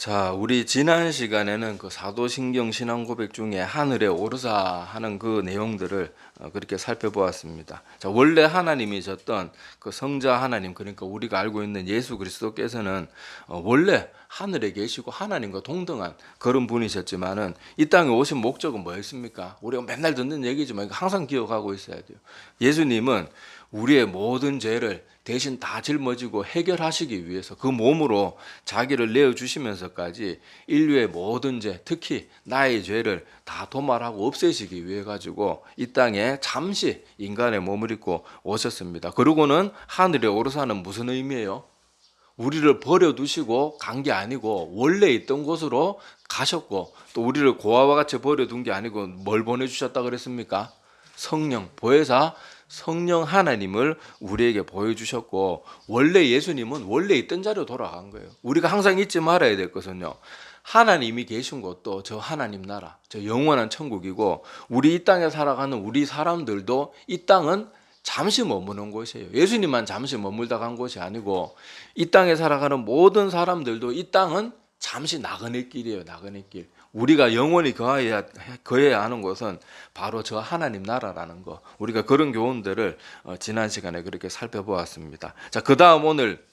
자, 우리 지난 시간에는 그 사도신경 신앙 고백 중에 하늘에 오르사 하는 그 내용들을 그렇게 살펴보았습니다. 자, 원래 하나님이셨던 그 성자 하나님, 그러니까 우리가 알고 있는 예수 그리스도께서는 원래 하늘에 계시고 하나님과 동등한 그런 분이셨지만은 이 땅에 오신 목적은 뭐였습니까? 우리가 맨날 듣는 얘기지만 항상 기억하고 있어야 돼요. 예수님은 우리의 모든 죄를 대신 다 짊어지고 해결하시기 위해서 그 몸으로 자기를 내어주시면서까지 인류의 모든 죄, 특히 나의 죄를 다 도말하고 없애시기 위해 가지고 이 땅에 잠시 인간의 몸을 입고 오셨습니다. 그러고는 하늘에 오르사는 무슨 의미예요? 우리를 버려두시고 간 게 아니고 원래 있던 곳으로 가셨고, 또 우리를 고아와 같이 버려둔 게 아니고 뭘 보내주셨다 그랬습니까? 성령, 보혜사 성령 하나님을 우리에게 보여주셨고, 원래 예수님은 원래 있던 자리로 돌아간 거예요. 우리가 항상 잊지 말아야 될 것은요, 하나님이 계신 곳도 저 하나님 나라, 저 영원한 천국이고, 우리 이 땅에 살아가는 우리 사람들도 이 땅은 잠시 머무는 곳이에요. 예수님만 잠시 머물다 간 곳이 아니고 이 땅에 살아가는 모든 사람들도 이 땅은 잠시 나그네 길이에요. 나그네 길. 우리가 영원히 거해야 하는 곳은 바로 저 하나님 나라라는 거. 우리가 그런 교훈들을 지난 시간에 그렇게 살펴보았습니다. 자, 그 다음 오늘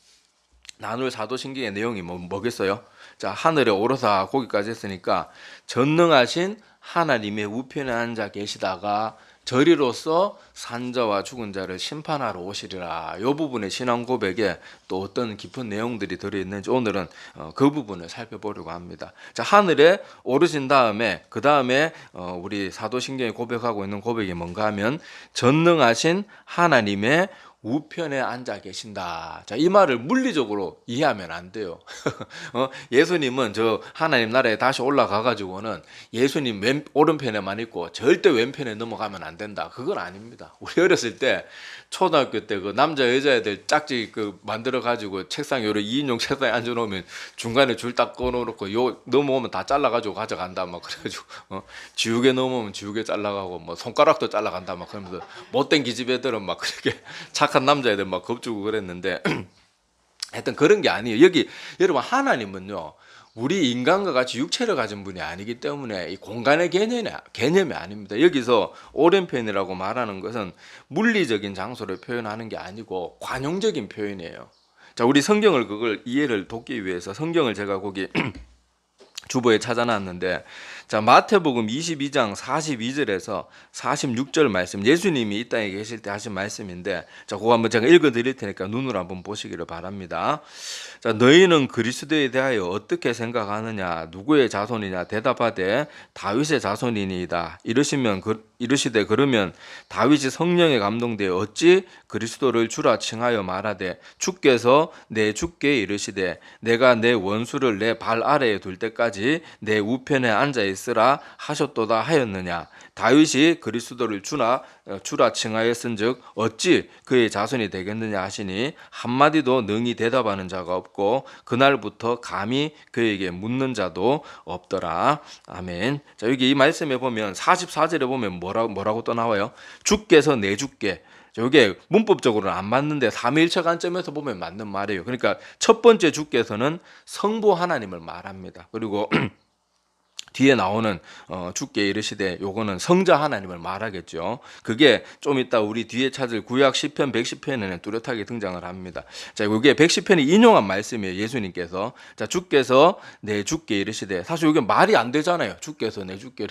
나눌 사도신경의 내용이 뭐겠어요? 자, 하늘에 오르사 거기까지 했으니까 전능하신 하나님의 우편에 앉아 계시다가 저리로서 산자와 죽은 자를 심판하러 오시리라. 이 부분의 신앙 고백에 또 어떤 깊은 내용들이 들어있는지 오늘은 그 부분을 살펴보려고 합니다. 자, 하늘에 오르신 다음에 그 다음에 우리 사도신경이 고백하고 있는 고백이 뭔가 하면 전능하신 하나님의 우편에 앉아 계신다. 자, 이 말을 물리적으로 이해하면 안 돼요. 예수님은 저 하나님 나라에 다시 올라가 가지고는 예수님 오른편에만 있고 절대 왼편에 넘어가면 안 된다. 그건 아닙니다. 우리 어렸을 때 초등학교 때 그 남자 여자애들 짝지 그 만들어 가지고 책상 요래 2인용 책상에 앉아 놓으면 중간에 줄 딱 꺼놓 놓고 요 넘어오면 다 잘라 가지고 가져간다 막 그래가지고 지우개 넘어오면 지우개 잘라가고 뭐 손가락도 잘라간다 막 그러면서 못된 기집애들은 막 그렇게 착한 남자애들 막 겁주고 그랬는데 하여튼 그런 게 아니에요. 여기 여러분, 하나님은요, 우리 인간과 같이 육체를 가진 분이 아니기 때문에 이 공간의 개념이 아닙니다. 여기서 오른편이라고 말하는 것은 물리적인 장소를 표현하는 게 아니고 관용적인 표현이에요. 자, 우리 성경을 그걸 이해를 돕기 위해서 성경을 제가 거기 주보에 찾아놨는데, 자, 마태복음 22장 42절에서 46절 말씀, 예수님이 이 땅에 계실 때 하신 말씀인데, 자, 그거 한번 제가 읽어 드릴 테니까 눈으로 한번 보시기를 바랍니다. 자, 너희는 그리스도에 대하여 어떻게 생각하느냐? 누구의 자손이냐? 대답하되 다윗의 자손이니이다. 이르시되 그러면 다윗이 성령에 감동되어 어찌 그리스도를 주라 칭하여 말하되 주께서 내 주께 이르시되 내가 내 원수를 내 발 아래에 둘 때까지 내 우편에 앉아 있으라 하셨도다 하였느냐? 다윗이 그리스도를 주라 칭하였은즉 어찌 그의 자손이 되겠느냐 하시니 한마디도 능히 대답하는 자가 없고 그날부터 감히 그에게 묻는 자도 없더라. 아멘. 자, 여기 이 말씀에 보면 44절에 보면 뭐라고 또 나와요? 주께서 내 주께. 이게 문법적으로는 안 맞는데 삼위일체 관점에서 보면 맞는 말이에요. 그러니까 첫 번째 주께서는 성부 하나님을 말합니다. 그리고 뒤에 나오는 주께 이르시되 요거는 성자 하나님을 말하겠죠. 그게 좀 이따 우리 뒤에 찾을 구약 시편 110편에는 뚜렷하게 등장을 합니다. 자, 이게 110편이 인용한 말씀이에요. 예수님께서. 자, 주께서 내 주께 이르시되, 사실 이게 말이 안 되잖아요. 주께서 내 주께.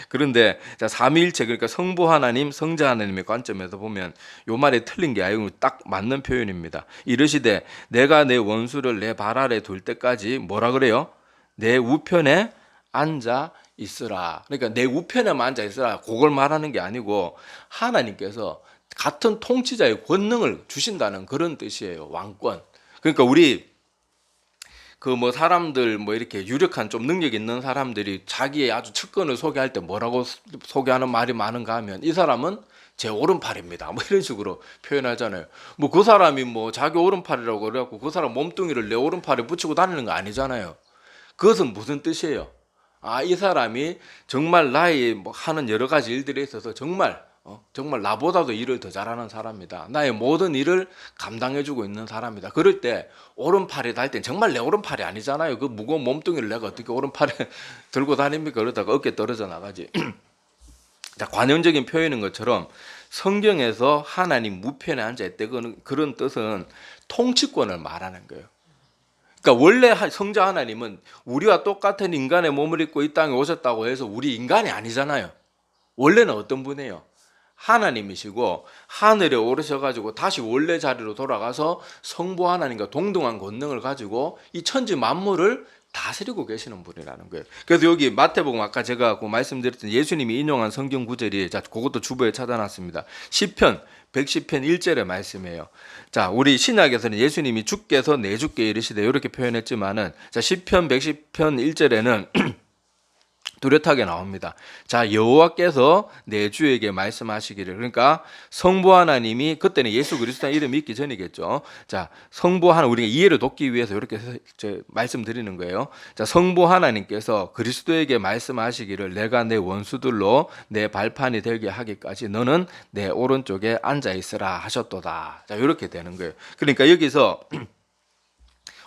그런데 자, 삼위일체, 그러니까 성부 하나님, 성자 하나님의 관점에서 보면 요 말이 틀린 게 아니고 딱 맞는 표현입니다. 이르시되 내가 내 원수를 내 발 아래 둘 때까지 뭐라 그래요? 내 우편에 앉아 있으라. 그러니까 내 우편에만 앉아 있으라. 그걸 말하는 게 아니고 하나님께서 같은 통치자의 권능을 주신다는 그런 뜻이에요. 왕권. 그러니까 우리 그 뭐 사람들 뭐 이렇게 유력한 좀 능력 있는 사람들이 자기의 아주 측근을 소개할 때 뭐라고 소개하는 말이 많은가 하면 이 사람은 제 오른팔입니다. 뭐 이런 식으로 표현하잖아요. 뭐 그 사람이 뭐 자기 오른팔이라고 그래갖고 그 사람 몸뚱이를 내 오른팔에 붙이고 다니는 거 아니잖아요. 그것은 무슨 뜻이에요? 아, 이 사람이 정말 나의 뭐 하는 여러 가지 일들에 있어서 정말 정말 나보다도 일을 더 잘하는 사람이다. 나의 모든 일을 감당해주고 있는 사람이다. 그럴 때 오른팔이 달 땐 정말 내 오른팔이 아니잖아요. 그 무거운 몸뚱이를 내가 어떻게 오른팔에 들고 다닙니까? 그러다가 어깨 떨어져 나가지. 자, 관용적인 표현인 것처럼 성경에서 하나님 우편에 앉아있대. 그런 뜻은 통치권을 말하는 거예요. 그러니까 원래 성자 하나님은 우리와 똑같은 인간의 몸을 입고 이 땅에 오셨다고 해서 우리 인간이 아니잖아요. 원래는 어떤 분이에요? 하나님이시고 하늘에 오르셔가지고 다시 원래 자리로 돌아가서 성부 하나님과 동등한 권능을 가지고 이 천지 만물을 다스리고 계시는 분이라는 거예요. 그래서 여기 마태복음 아까 제가 말씀드렸던 예수님이 인용한 성경 구절이, 자, 그것도 주보에 찾아놨습니다. 시편 110편 1절의 말씀이에요. 자, 우리 신약에서는 예수님이 주께서 내 주께 이르시되 이렇게 표현했지만은, 자, 시편 110편 1절에는 뚜렷하게 나옵니다. 자, 여호와께서 내 주에게 말씀하시기를. 그러니까 성부 하나님이, 그때는 예수 그리스도의 이름이 있기 전이겠죠. 자, 성부 하나님, 우리가 이해를 돕기 위해서 이렇게 말씀드리는 거예요. 자, 성부 하나님께서 그리스도에게 말씀하시기를 내가 내 원수들로 내 발판이 되게 하기까지 너는 내 오른쪽에 앉아 있으라 하셨도다. 자, 이렇게 되는 거예요. 그러니까 여기서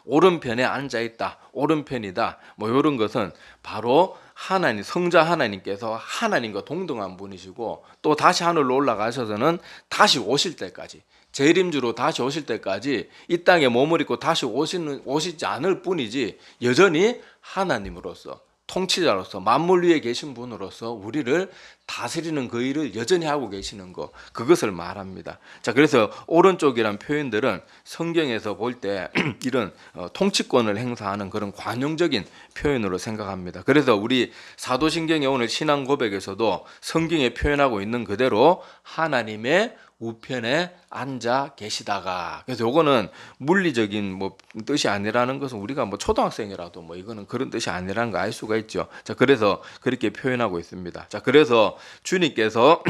오른편에 앉아 있다, 오른편이다, 뭐 이런 것은 바로 하나님, 성자 하나님께서 하나님과 동등한 분이시고 또 다시 하늘로 올라가셔서는 다시 오실 때까지, 재림주로 다시 오실 때까지 이 땅에 몸을 입고 다시 오시지 않을 뿐이지 여전히 하나님으로서, 통치자로서, 만물 위에 계신 분으로서 우리를 다스리는 그 일을 여전히 하고 계시는 것, 그것을 말합니다. 자, 그래서 오른쪽이란 표현들은 성경에서 볼 때 이런 통치권을 행사하는 그런 관용적인 표현으로 생각합니다. 그래서 우리 사도신경의 오늘 신앙 고백에서도 성경에 표현하고 있는 그대로 하나님의 우편에 앉아 계시다가, 그래서 요거는 물리적인 뜻이 아니라는 것은 우리가 초등학생이라도 이거는 그런 뜻이 아니라는 거 알 수가 있죠. 자, 그래서 그렇게 표현하고 있습니다. 자, 그래서 주님께서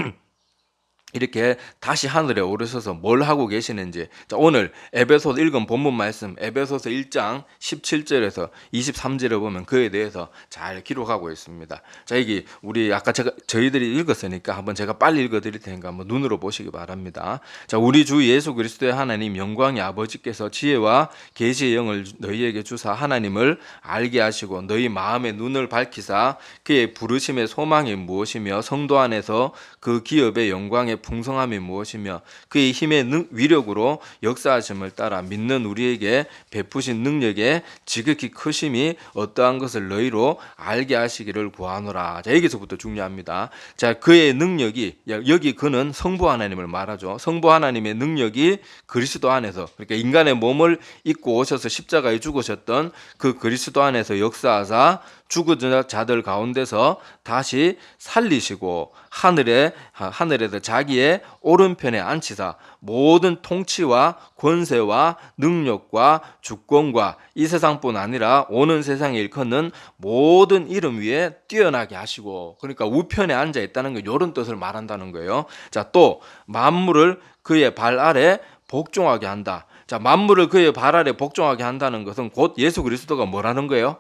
이렇게 다시 하늘에 오르셔서 뭘 하고 계시는지, 자, 오늘 에베소서 읽은 본문 말씀 에베소서 1장 17절에서 23절에 보면 그에 대해서 잘 기록하고 있습니다. 자, 여기 우리 아까 저희들이 읽었으니까 한번 제가 빨리 읽어드릴 테니까 한번 눈으로 보시기 바랍니다. 자, 우리 주 예수 그리스도의 하나님 영광의 아버지께서 지혜와 계시의 영을 너희에게 주사 하나님을 알게 하시고 너희 마음의 눈을 밝히사 그의 부르심의 소망이 무엇이며 성도 안에서 그 기업의 영광의 풍성함이 무엇이며 그의 힘의 위력으로 역사하심을 따라 믿는 우리에게 베푸신 능력의 지극히 크심이 어떠한 것을 너희로 알게 하시기를 구하노라. 자, 여기서부터 중요합니다. 자, 그의 능력이, 여기 그는 성부 하나님을 말하죠. 성부 하나님의 능력이 그리스도 안에서, 그러니까 인간의 몸을 입고 오셔서 십자가에 죽으셨던 그 그리스도 안에서 역사하사 죽은 자들 가운데서 다시 살리시고 하늘에서 자기의 오른편에 앉히사 모든 통치와 권세와 능력과 주권과 이 세상뿐 아니라 오는 세상에 일컫는 모든 이름 위에 뛰어나게 하시고, 그러니까 우편에 앉아 있다는 거, 이런 뜻을 말한다는 거예요. 자, 또 만물을 그의 발 아래 복종하게 한다. 자, 만물을 그의 발 아래 복종하게 한다는 것은 곧 예수 그리스도가 뭐라는 거예요?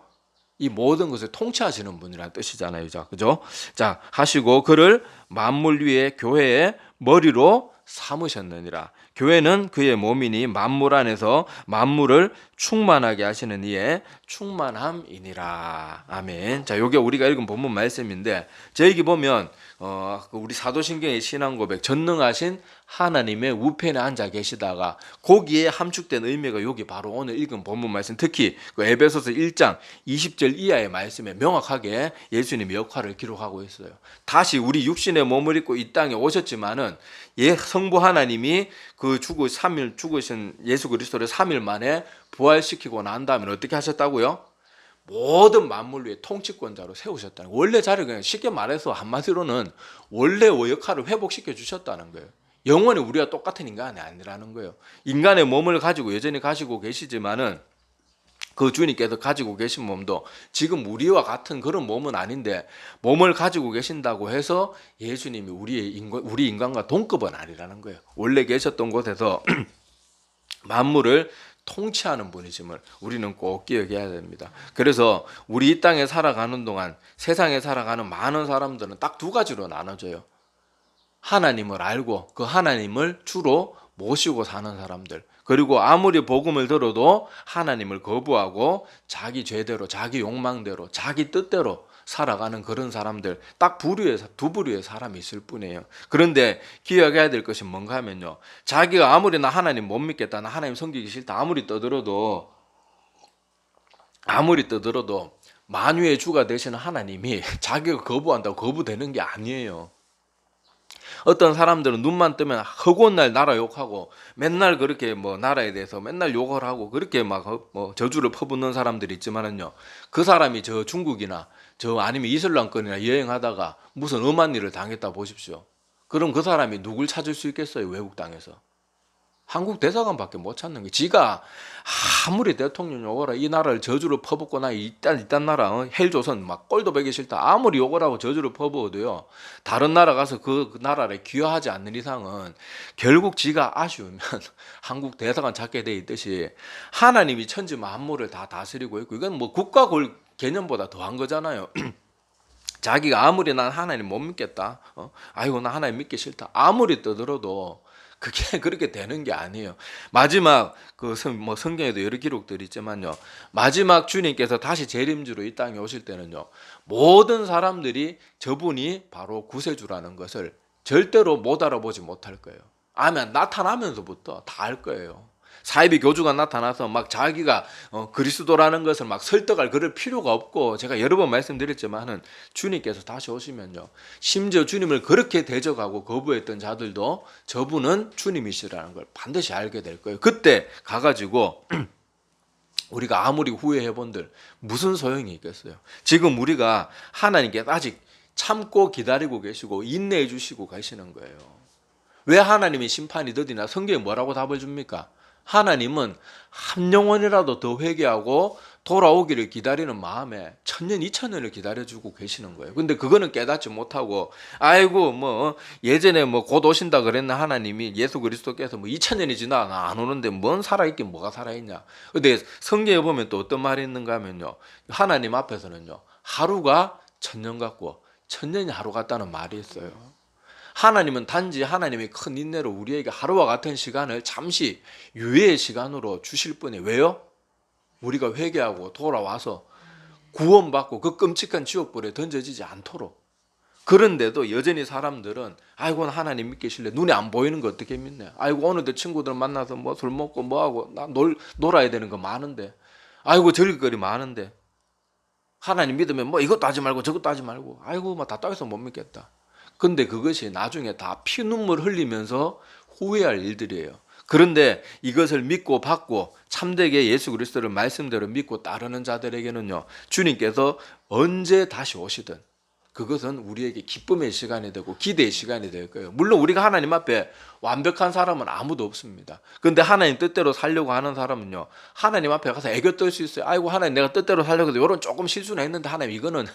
이 모든 것을 통치하시는 분이라는 뜻이잖아요. 자, 그죠? 자, 하시고 그를 만물 위에 교회의 머리로 삼으셨느니라. 교회는 그의 몸이니 만물 안에서 만물을 충만하게 하시는 이의 충만함이니라. 아멘. 자, 요게 우리가 읽은 본문 말씀인데, 저기 보면 우리 사도신경의 신앙 고백, 전능하신 하나님의 우편에 앉아 계시다가 거기에 함축된 의미가 여기 바로 오늘 읽은 본문 말씀, 특히 그 에베소서 1장 20절 이하의 말씀에 명확하게 예수님의 역할을 기록하고 있어요. 다시 우리 육신의 몸을 입고 이 땅에 오셨지만은 성부 하나님이 그 죽으신 예수 그리스도를 3일 만에 부활시키고 난 다음에 어떻게 하셨다고요? 모든 만물 위에 통치권자로 세우셨다는 거예요. 원래 자리를, 그냥 쉽게 말해서 한마디로는 원래 역할을 회복시켜 주셨다는 거예요. 영원히 우리와 똑같은 인간이 아니라는 거예요. 인간의 몸을 가지고 여전히 가지고 계시지만은 그 주님께서 가지고 계신 몸도 지금 우리와 같은 그런 몸은 아닌데, 몸을 가지고 계신다고 해서 예수님이 우리 인간과 동급은 아니라는 거예요. 원래 계셨던 곳에서 만물을 통치하는 분이심을 우리는 꼭 기억해야 됩니다. 그래서 우리 이 땅에 살아가는 동안 세상에 살아가는 많은 사람들은 딱 두 가지로 나눠져요. 하나님을 알고 그 하나님을 주로 모시고 사는 사람들, 그리고 아무리 복음을 들어도 하나님을 거부하고 자기 죄대로, 자기 욕망대로, 자기 뜻대로 살아가는 그런 사람들, 딱 두 부류의 사람이 있을 뿐이에요. 그런데 기억해야 될 것이 뭔가 하면요, 자기가 아무리 나 하나님 못 믿겠다, 나 하나님 섬기기 싫다 아무리 떠들어도 만유의 주가 되시는 하나님이 자기가 거부한다고 거부되는 게 아니에요. 어떤 사람들은 눈만 뜨면 허구한 날 나라 욕하고 맨날 그렇게 뭐 나라에 대해서 맨날 욕을 하고 그렇게 막 뭐 저주를 퍼붓는 사람들이 있지만은요, 그 사람이 저 중국이나 저 아니면 이슬람권이나 여행하다가 무슨 엄한 일을 당했다 보십시오. 그럼 그 사람이 누굴 찾을 수 있겠어요? 외국 땅에서 한국 대사관밖에 못 찾는 게, 지가 아무리 대통령 욕을 이 나라를 저주를 퍼붓고 나 이딴 나라 헬조선 막 꼴도 보기 싫다 아무리 욕을 하고 저주를 퍼부어도요, 다른 나라 가서 그 나라를 귀화하지 않는 이상은 결국 지가 아쉬우면 한국 대사관 찾게 돼 있듯이 하나님이 천지 만물을 다 다스리고 있고, 이건 뭐 국가 개념보다 더한 거잖아요. 자기가 아무리 난 하나님 못 믿겠다, 아이고 나 하나님 믿기 싫다 아무리 떠들어도 그게 그렇게 되는 게 아니에요. 마지막 뭐 성경에도 여러 기록들이 있지만요, 마지막 주님께서 다시 재림주로 이 땅에 오실 때는요, 모든 사람들이 저분이 바로 구세주라는 것을 절대로 못 알아보지 못할 거예요. 나타나면서부터 다 알 거예요. 사이비 교주가 나타나서 막 자기가 그리스도라는 것을 막 설득할 그럴 필요가 없고, 제가 여러 번 말씀드렸지만은 주님께서 다시 오시면요, 심지어 주님을 그렇게 대적하고 거부했던 자들도 저분은 주님이시라는 걸 반드시 알게 될 거예요. 그때 가가지고 우리가 아무리 후회해본들 무슨 소용이 있겠어요. 지금 우리가 하나님께 아직 참고 기다리고 계시고 인내해 주시고 계시는 거예요. 왜 하나님이 심판이 더디나? 성경에 뭐라고 답을 줍니까? 하나님은 한 영혼이라도 더 회개하고 돌아오기를 기다리는 마음에 1000년, 2000년을 기다려주고 계시는 거예요. 근데 그거는 깨닫지 못하고, 아이고 뭐 예전에 뭐 곧 오신다 그랬나, 하나님이 예수 그리스도께서 뭐 2000년이 지나 안 오는데 뭔 살아있긴 뭐가 살아있냐. 근데 성경에 보면 또 어떤 말이 있는가 하면요, 하나님 앞에서는요, 하루가 1000년 같고 1000년이 하루 같다는 말이 있어요. 하나님은 단지 하나님의 큰 인내로 우리에게 하루와 같은 시간을 잠시 유예의 시간으로 주실 뿐이에요. 왜요? 우리가 회개하고 돌아와서 구원받고 그 끔찍한 지옥불에 던져지지 않도록. 그런데도 여전히 사람들은 아이고 하나님 믿기실래, 눈에 안 보이는 거 어떻게 믿네, 아이고 오늘도 친구들 만나서 뭐 술 먹고 뭐하고 나 놀아야 되는 거 많은데, 아이고 즐길 거리 많은데, 하나님 믿으면 뭐 이것도 하지 말고 저것도 하지 말고, 아이고 뭐 답답해서 못 믿겠다. 근데 그것이 나중에 다 피눈물 흘리면서 후회할 일들이에요. 그런데 이것을 믿고 받고 참되게 예수 그리스도를 말씀대로 믿고 따르는 자들에게는요, 주님께서 언제 다시 오시든 그것은 우리에게 기쁨의 시간이 되고 기대의 시간이 될 거예요. 물론 우리가 하나님 앞에 완벽한 사람은 아무도 없습니다. 그런데 하나님 뜻대로 살려고 하는 사람은요, 하나님 앞에 가서 애교 떨 수 있어요. 아이고 하나님 내가 뜻대로 살려고 해서 이런 조금 실수는 했는데 하나님 이거는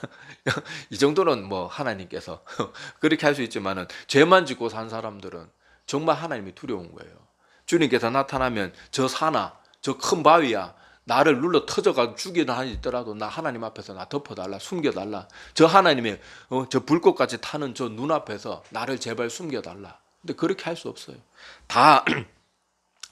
이 정도는 뭐 하나님께서 그렇게 할 수 있지만은, 죄만 짓고 산 사람들은 정말 하나님이 두려운 거예요. 주님께서 나타나면 저 산아 저 큰 바위야 나를 눌러 터져가지고 죽이는 한이 있더라도 나 하나님 앞에서 나 덮어달라, 숨겨달라. 저 하나님의 저 불꽃같이 타는 저 눈앞에서 나를 제발 숨겨달라. 근데 그렇게 할 수 없어요. 다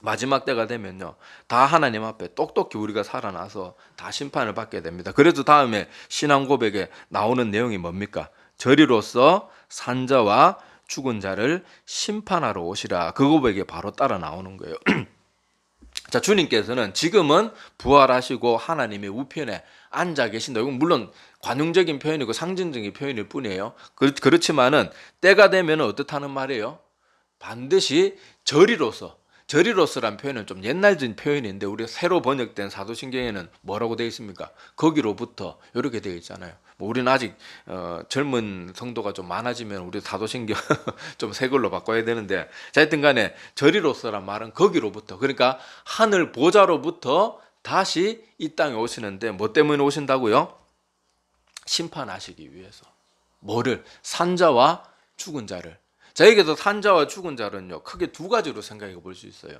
마지막 때가 되면요, 다 하나님 앞에 똑똑히 우리가 살아나서 다 심판을 받게 됩니다. 그래서 다음에 신앙 고백에 나오는 내용이 뭡니까? 저리로서 산자와 죽은 자를 심판하러 오시라. 그 고백에 바로 따라 나오는 거예요. 자, 주님께서는 지금은 부활하시고 하나님의 우편에 앉아 계신다. 이건 물론 관용적인 표현이고 상징적인 표현일 뿐이에요. 그렇지만은 때가 되면 어떻다는 말이에요? 반드시 저리로서란 표현은 좀 옛날진 표현인데 우리가 새로 번역된 사도신경에는 뭐라고 되어 있습니까? 거기로부터 이렇게 되어 있잖아요. 뭐 우리는 아직 젊은 성도가 좀 많아지면 우리 사도신경 좀 새 걸로 바꿔야 되는데, 자, 하여튼 간에 저리로서란 말은 거기로부터, 그러니까 하늘 보좌로부터 다시 이 땅에 오시는데 뭐 때문에 오신다고요? 심판하시기 위해서. 뭐를? 산자와 죽은 자를. 자, 여기서 산자와 죽은 자는요, 크게 두 가지로 생각해 볼 수 있어요.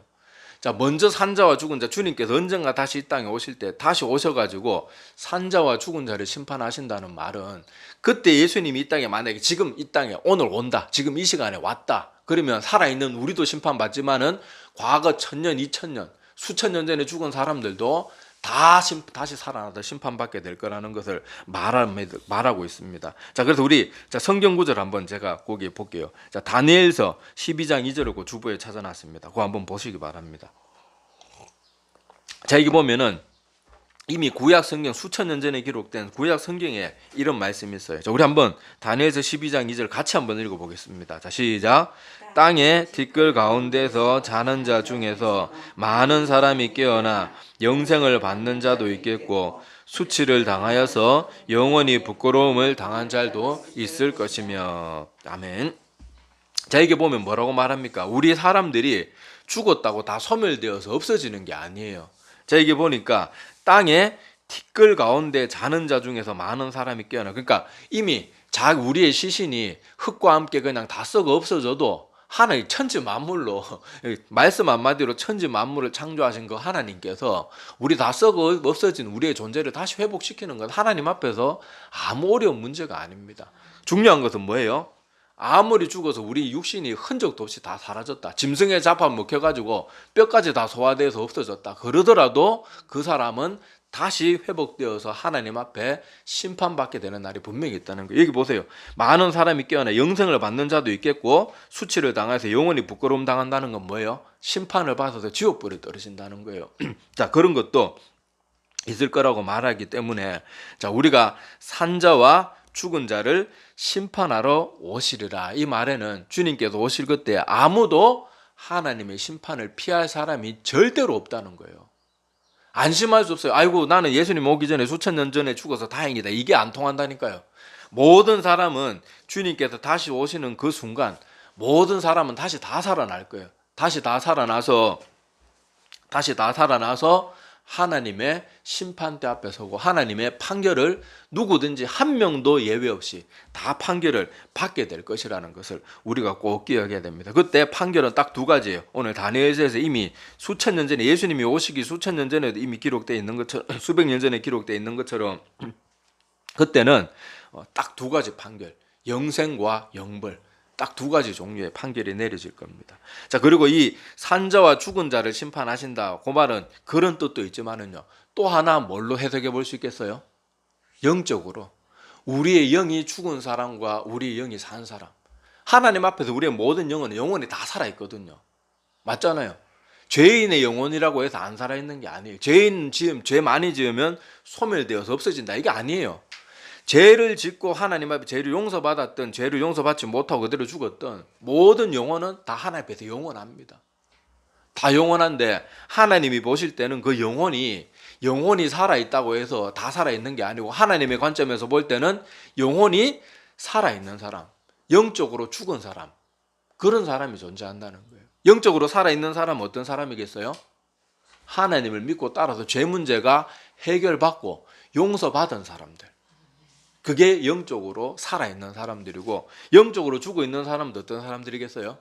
자, 먼저 산자와 죽은 자, 주님께서 언젠가 다시 이 땅에 오실 때 다시 오셔가지고 산자와 죽은 자를 심판하신다는 말은 그때 예수님이 이 땅에 만약에 지금 이 땅에 오늘 온다, 지금 이 시간에 왔다, 그러면 살아있는 우리도 심판받지만은 과거 1000년, 2000년, 수천 년 전에 죽은 사람들도 다시 살아나다 심판받게 될 거라는 것을 말하고 있습니다. 자, 그래서 우리 성경 구절 한번 제가 거기 볼게요. 자, 다니엘서 12장 2절을 그 주부에 찾아놨습니다. 그거 한번 보시기 바랍니다. 자, 여기 보면은 이미 구약 성경 수천 년 전에 기록된 구약 성경에 이런 말씀이 있어요. 자, 우리 한번 다니엘서 12장 2절 같이 한번 읽어보겠습니다. 자, 시작. 땅의 티끌 가운데서 자는 자 중에서 많은 사람이 깨어나 영생을 받는 자도 있겠고 수치를 당하여서 영원히 부끄러움을 당한 자도 있을 것이며. 아멘. 자, 이게 보면 뭐라고 말합니까? 우리 사람들이 죽었다고 다 소멸되어서 없어지는 게 아니에요. 자, 이게 보니까 땅에 티끌 가운데 자는 자 중에서 많은 사람이 깨어나. 그러니까 이미 우리의 시신이 흙과 함께 그냥 다 썩어 없어져도 하나님 천지 만물로 말씀 한마디로 천지 만물을 창조하신 그 하나님께서 우리 다 썩어 없어진 우리의 존재를 다시 회복시키는 건 하나님 앞에서 아무 어려운 문제가 아닙니다. 중요한 것은 뭐예요? 아무리 죽어서 우리 육신이 흔적도 없이 다 사라졌다, 짐승에 잡아먹혀가지고 뼈까지 다 소화돼서 없어졌다 그러더라도 그 사람은 다시 회복되어서 하나님 앞에 심판받게 되는 날이 분명히 있다는 거예요. 여기 보세요. 많은 사람이 깨어나 영생을 받는 자도 있겠고 수치를 당해서 영원히 부끄러움 당한다는 건 뭐예요? 심판을 받아서 지옥불에 떨어진다는 거예요. 자, 그런 것도 있을 거라고 말하기 때문에 자, 우리가 산자와 죽은 자를 심판하러 오시리라. 이 말에는 주님께서 오실 그때 아무도 하나님의 심판을 피할 사람이 절대로 없다는 거예요. 안심할 수 없어요. 아이고, 나는 예수님 오기 전에 수천 년 전에 죽어서 다행이다. 이게 안 통한다니까요. 모든 사람은 주님께서 다시 오시는 그 순간 모든 사람은 다시 다 살아날 거예요. 다시 다 살아나서 하나님의 심판대 앞에 서고 하나님의 판결을 누구든지 한 명도 예외 없이 다 판결을 받게 될 것이라는 것을 우리가 꼭 기억해야 됩니다. 그때 판결은 딱 두 가지예요. 오늘 다니엘서에서 이미 수천 년 전에 예수님이 오시기 수천 년 전에 이미 기록되어 있는 것처럼 수백 년 전에 기록되어 있는 것처럼 그때는 딱 두 가지 판결, 영생과 영벌, 딱 두 가지 종류의 판결이 내려질 겁니다. 자, 그리고 이 산자와 죽은 자를 심판하신다. 그 말은 그런 뜻도 있지만은요. 또 하나 뭘로 해석해 볼 수 있겠어요? 영적으로 우리의 영이 죽은 사람과 우리의 영이 산 사람. 하나님 앞에서 우리의 모든 영은 영원히 다 살아 있거든요. 맞잖아요. 죄인의 영혼이라고 해서 안 살아 있는 게 아니에요. 죄 많이 지으면 소멸되어서 없어진다. 이게 아니에요. 죄를 짓고 하나님 앞에 죄를 용서받았던, 죄를 용서받지 못하고 그대로 죽었던 모든 영혼은 다 하나님 앞에서 영원합니다. 다 영원한데 하나님이 보실 때는 그 영혼이 살아있다고 해서 다 살아있는 게 아니고 하나님의 관점에서 볼 때는 영혼이 살아있는 사람, 영적으로 죽은 사람, 그런 사람이 존재한다는 거예요. 영적으로 살아있는 사람은 어떤 사람이겠어요? 하나님을 믿고 따라서 죄 문제가 해결받고 용서받은 사람들. 그게 영적으로 살아있는 사람들이고 영적으로 죽어있는 사람은 어떤 사람들이겠어요?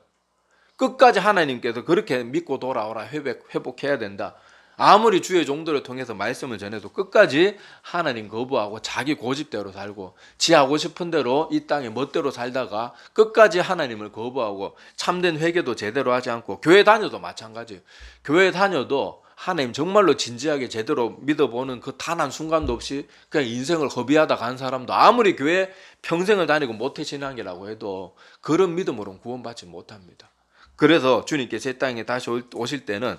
끝까지 하나님께서 그렇게 믿고 돌아오라, 회복해야 된다. 아무리 주의 종들을 통해서 말씀을 전해도 끝까지 하나님 거부하고 자기 고집대로 살고 지 하고 싶은 대로 이 땅에 멋대로 살다가 끝까지 하나님을 거부하고 참된 회개도 제대로 하지 않고 교회 다녀도 마찬가지예요. 교회 다녀도 하나님 정말로 진지하게 제대로 믿어보는 그 단 한 순간도 없이 그냥 인생을 허비하다 간 사람도 아무리 교회 평생을 다니고 모태신앙이라고 해도 그런 믿음으로는 구원받지 못합니다. 그래서 주님께서 이 땅에 다시 오실 때는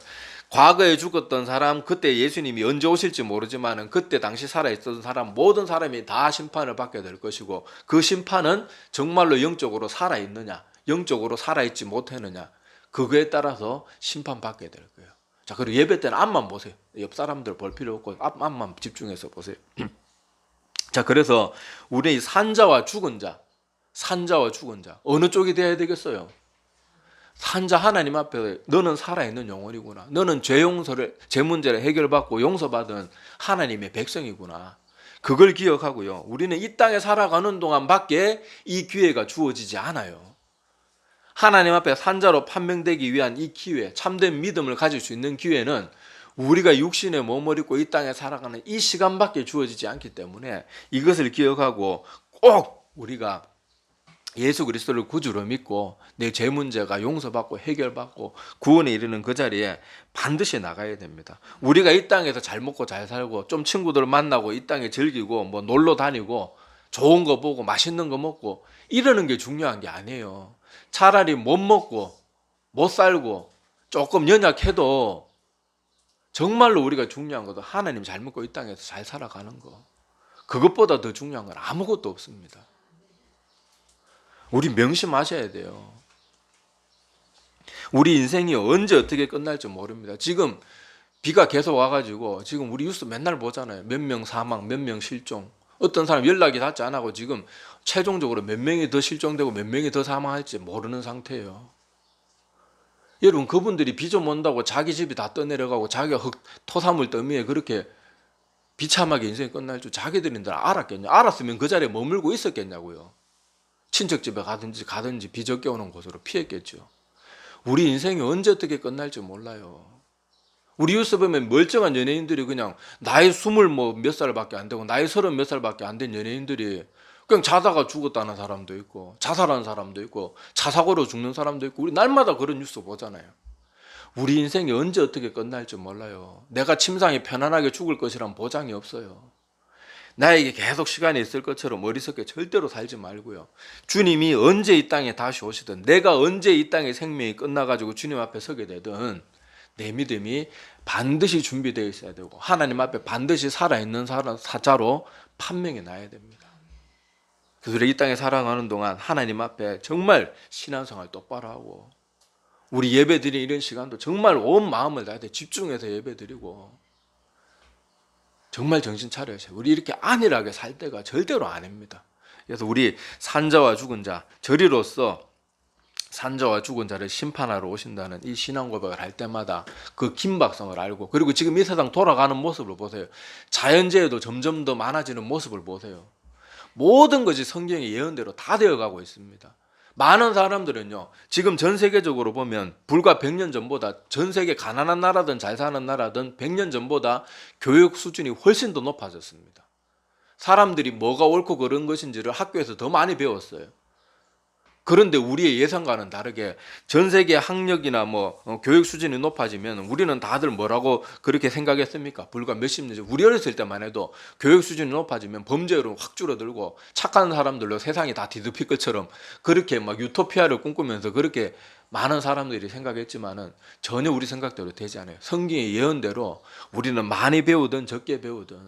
과거에 죽었던 사람, 그때 예수님이 언제 오실지 모르지만 그때 당시 살아있었던 사람, 모든 사람이 다 심판을 받게 될 것이고 그 심판은 정말로 영적으로 살아있느냐, 영적으로 살아있지 못했느냐, 그거에 따라서 심판받게 될 거예요. 자, 그리고 예배 때는 앞만 보세요. 옆 사람들 볼 필요 없고 앞만 집중해서 보세요. 자, 그래서 우리 산자와 죽은 자 어느 쪽이 돼야 되겠어요? 산자 하나님 앞에 너는 살아있는 영혼이구나. 너는 죄 문제를 해결받고 용서받은 하나님의 백성이구나. 그걸 기억하고요. 우리는 이 땅에 살아가는 동안밖에 이 기회가 주어지지 않아요. 하나님 앞에 산자로 판명되기 위한 이 기회, 참된 믿음을 가질 수 있는 기회는 우리가 육신의 몸을 입고 이 땅에 살아가는 이 시간밖에 주어지지 않기 때문에 이것을 기억하고 꼭 우리가 예수 그리스도를 구주로 믿고 내 죄 문제가 용서받고 해결받고 구원에 이르는 그 자리에 반드시 나가야 됩니다. 우리가 이 땅에서 잘 먹고 잘 살고 좀 친구들 만나고 이 땅에 즐기고 뭐 놀러 다니고 좋은 거 보고 맛있는 거 먹고 이러는 게 중요한 게 아니에요. 차라리 못 먹고 못 살고 조금 연약해도 정말로 우리가 중요한 것도 하나님 잘 먹고 이 땅에서 잘 살아가는 거. 그것보다 더 중요한 건 아무것도 없습니다. 우리 명심하셔야 돼요. 우리 인생이 언제 어떻게 끝날지 모릅니다. 지금 비가 계속 와가지고 지금 우리 뉴스 맨날 보잖아요. 몇 명 사망, 몇 명 실종. 어떤 사람 연락이 닿지 안 하고 지금 최종적으로 몇 명이 더 실종되고 몇 명이 더 사망할지 모르는 상태예요. 여러분, 그분들이 비 좀 온다고 자기 집이 다 떠내려가고 자기가 토사물 더미에 그렇게 비참하게 인생이 끝날 줄 자기들인들 알았겠냐? 알았으면 그 자리에 머물고 있었겠냐고요. 친척집에 가든지 비 적게 오는 곳으로 피했겠죠. 우리 인생이 언제 어떻게 끝날지 몰라요. 우리 뉴스 보면 멀쩡한 연예인들이 그냥 나이 20 몇 살밖에 안 되고 나이 30 몇 살밖에 안 된 연예인들이 그냥 자다가 죽었다는 사람도 있고 자살한 사람도 있고 차사고로 죽는 사람도 있고 우리 날마다 그런 뉴스 보잖아요. 우리 인생이 언제 어떻게 끝날지 몰라요. 내가 침상에 편안하게 죽을 것이란 보장이 없어요. 나에게 계속 시간이 있을 것처럼 어리석게 절대로 살지 말고요. 주님이 언제 이 땅에 다시 오시든 내가 언제 이 땅의 생명이 끝나가지고 주님 앞에 서게 되든 내 믿음이 반드시 준비되어 있어야 되고 하나님 앞에 반드시 살아있는 사자로 판명해 놔야 됩니다. 그래서 이 땅에 살아가는 동안 하나님 앞에 정말 신앙생활 똑바로 하고 우리 예배드리는 이런 시간도 정말 온 마음을 다해 집중해서 예배드리고 정말 정신 차려야 돼요. 우리 이렇게 안일하게 살 때가 절대로 아닙니다. 그래서 우리 산자와 죽은 자, 저리로서 산자와 죽은 자를 심판하러 오신다는 이 신앙 고백을 할 때마다 그 긴박성을 알고 그리고 지금 이 세상 돌아가는 모습을 보세요. 자연재해도 점점 더 많아지는 모습을 보세요. 모든 것이 성경의 예언대로 다 되어가고 있습니다. 많은 사람들은요, 지금 전 세계적으로 보면 불과 100년 전보다 전 세계 가난한 나라든 잘 사는 나라든 100년 전보다 교육 수준이 훨씬 더 높아졌습니다. 사람들이 뭐가 옳고 그른 것인지를 학교에서 더 많이 배웠어요. 그런데 우리의 예상과는 다르게 전 세계 학력이나 교육 수준이 높아지면 우리는 다들 뭐라고 그렇게 생각했습니까? 불과 몇십 년 전 우리 어렸을 때만 해도 교육 수준이 높아지면 범죄율은 확 줄어들고 착한 사람들로 세상이 다 뒤덮일 것처럼 그렇게 막 유토피아를 꿈꾸면서 그렇게 많은 사람들이 생각했지만은 전혀 우리 생각대로 되지 않아요. 성경의 예언대로 우리는 많이 배우든 적게 배우든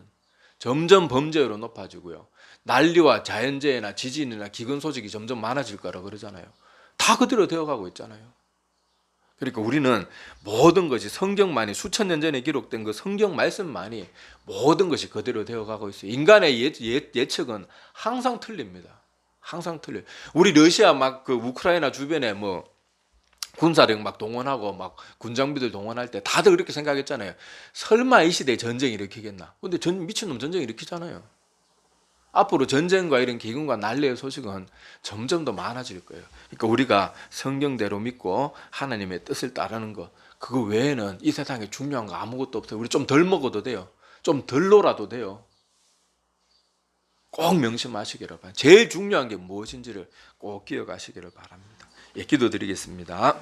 점점 범죄율은 높아지고요. 난리와 자연재해나 지진이나 기근 소식이 점점 많아질 거라 그러잖아요. 다 그대로 되어가고 있잖아요. 그러니까 우리는 모든 것이 성경만이 수천 년 전에 기록된 그 성경 말씀만이 모든 것이 그대로 되어가고 있어요. 인간의 예측은 항상 틀립니다. 항상 틀려요. 우리 러시아 막 그 우크라이나 주변에 군사력 막 동원하고 막 군장비들 동원할 때 다들 그렇게 생각했잖아요. 설마 이 시대에 전쟁 일으키겠나? 근데 미친놈 전쟁 일으키잖아요. 앞으로 전쟁과 이런 기근과 난리의 소식은 점점 더 많아질 거예요. 그러니까 우리가 성경대로 믿고 하나님의 뜻을 따르는 것, 그거 외에는 이 세상에 중요한 거 아무것도 없어요. 우리 좀 덜 먹어도 돼요. 좀 덜 놀아도 돼요. 꼭 명심하시기를 바랍니다. 제일 중요한 게 무엇인지를 꼭 기억하시기를 바랍니다. 예, 기도드리겠습니다.